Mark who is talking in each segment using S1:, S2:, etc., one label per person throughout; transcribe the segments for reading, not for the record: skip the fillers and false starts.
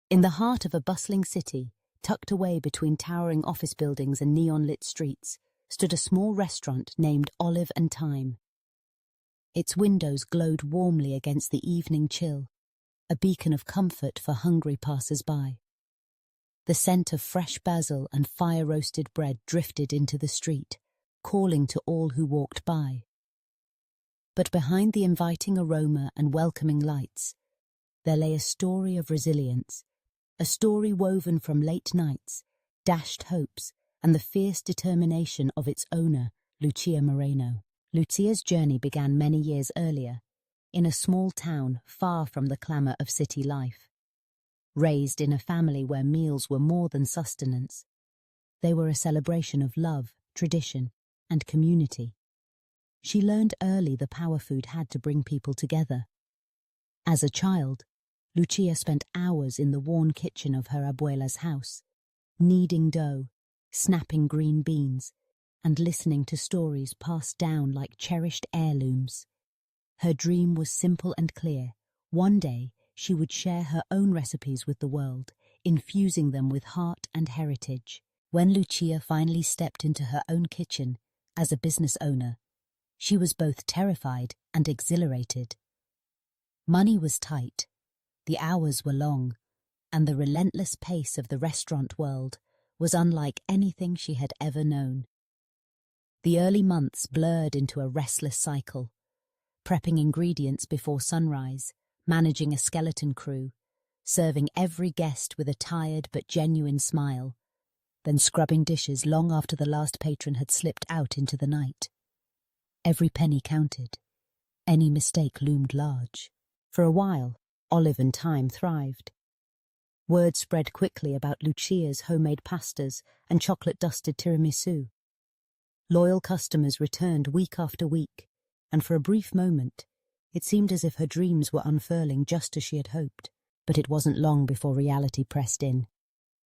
S1: In the heart of a bustling city, tucked away between towering office buildings and neon-lit streets, stood a small restaurant named Olive and Thyme. Its windows glowed warmly against the evening chill, a beacon of comfort for hungry passers-by. The scent of fresh basil and fire-roasted bread drifted into the street, calling to all who walked by. But behind the inviting aroma and welcoming lights, there lay a story of resilience, a story woven from late nights, dashed hopes, and the fierce determination of its owner, Lucia Moreno. Lucia's journey began many years earlier, in a small town far from the clamour of city life. Raised in a family where meals were more than sustenance, they were a celebration of love, tradition, and community. She learned early the power food had to bring people together. As a child, Lucia spent hours in the worn kitchen of her abuela's house, kneading dough, snapping green beans, and listening to stories passed down like cherished heirlooms. Her dream was simple and clear. One day, she would share her own recipes with the world, infusing them with heart and heritage. When Lucia finally stepped into her own kitchen as a business owner, she was both terrified and exhilarated. Money was tight, the hours were long, and the relentless pace of the restaurant world was unlike anything she had ever known. The early months blurred into a restless cycle, prepping ingredients before sunrise, managing a skeleton crew, serving every guest with a tired but genuine smile, then scrubbing dishes long after the last patron had slipped out into the night. Every penny counted. Any mistake loomed large. For a while, Olive and Thyme thrived. Word spread quickly about Lucia's homemade pastas and chocolate-dusted tiramisu. Loyal customers returned week after week, and for a brief moment, it seemed as if her dreams were unfurling just as she had hoped. But it wasn't long before reality pressed in.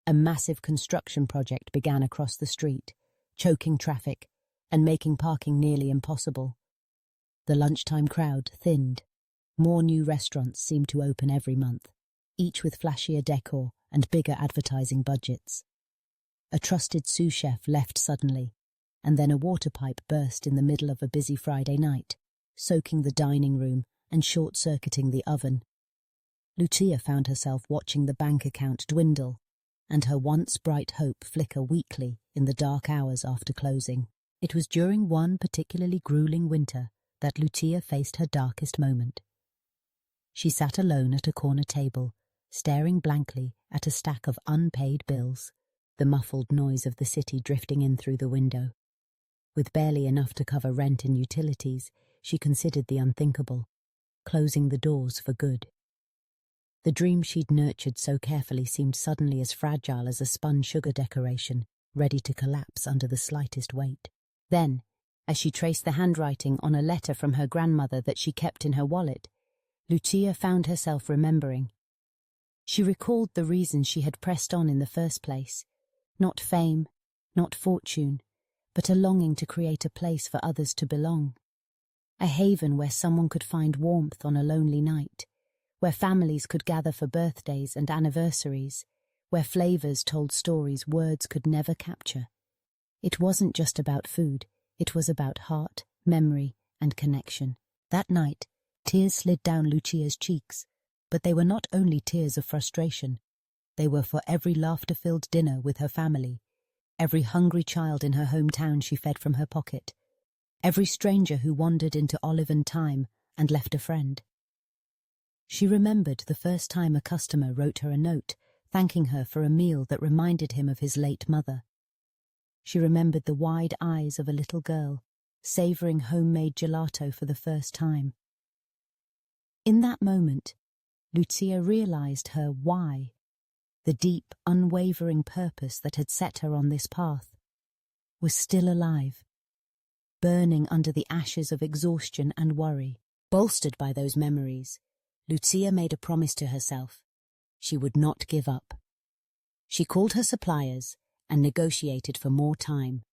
S1: A massive construction project began across the street, choking traffic and making parking nearly impossible. The lunchtime crowd thinned. More new restaurants seemed to open every month, each with flashier decor and bigger advertising budgets. A trusted sous chef left suddenly, and then a water pipe burst in the middle of a busy Friday night, soaking the dining room and short-circuiting the oven. Lucia found herself watching the bank account dwindle and her once bright hope flicker weakly in the dark hours after closing. It was during one particularly grueling winter that Lucia faced her darkest moment. She sat alone at a corner table, staring blankly at a stack of unpaid bills, the muffled noise of the city drifting in through the window. With barely enough to cover rent and utilities, she considered the unthinkable, closing the doors for good. The dream she'd nurtured so carefully seemed suddenly as fragile as a spun sugar decoration, ready to collapse under the slightest weight. Then, as she traced the handwriting on a letter from her grandmother that she kept in her wallet, Lucia found herself remembering. She recalled the reasons she had pressed on in the first place. Not fame, not fortune, but a longing to create a place for others to belong. A haven where someone could find warmth on a lonely night, where families could gather for birthdays and anniversaries, where flavors told stories words could never capture. It wasn't just about food, it was about heart, memory, and connection. That night, tears slid down Lucia's cheeks, but they were not only tears of frustration. They were for every laughter-filled dinner with her family, every hungry child in her hometown she fed from her pocket, every stranger who wandered into Olive and Thyme and left a friend. She remembered the first time a customer wrote her a note, thanking her for a meal that reminded him of his late mother. She remembered the wide eyes of a little girl, savouring homemade gelato for the first time. In that moment, Lucia realised her why, the deep, unwavering purpose that had set her on this path, was still alive, burning under the ashes of exhaustion and worry. Bolstered by those memories, Lucia made a promise to herself. She would not give up. She called her suppliers and negotiated for more time.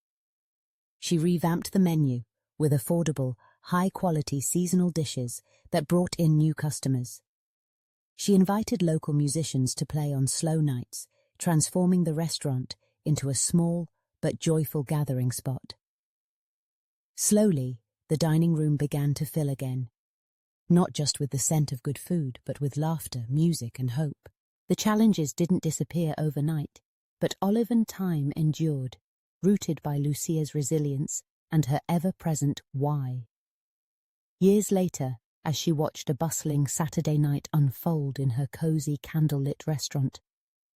S1: She revamped the menu with affordable, high-quality seasonal dishes that brought in new customers. She invited local musicians to play on slow nights, transforming the restaurant into a small but joyful gathering spot. Slowly, the dining room began to fill again, not just with the scent of good food, but with laughter, music, and hope. The challenges didn't disappear overnight, but Olive and Thyme endured, rooted by Lucia's resilience and her ever-present why. Years later, as she watched a bustling Saturday night unfold in her cozy candlelit restaurant,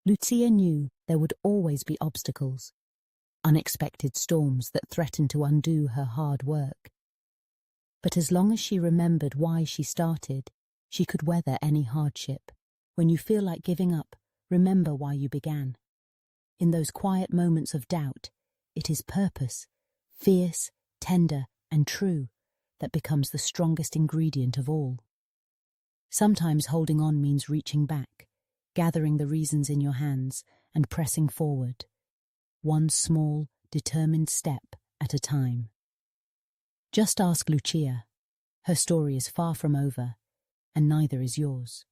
S1: Lucia knew there would always be obstacles, unexpected storms that threatened to undo her hard work. But as long as she remembered why she started, she could weather any hardship. When you feel like giving up, remember why you began. In those quiet moments of doubt, it is purpose, fierce, tender, and true, that becomes the strongest ingredient of all. Sometimes holding on means reaching back, gathering the reasons in your hands, and pressing forward, one small, determined step at a time. Just ask Lucia. Her story is far from over, and neither is yours.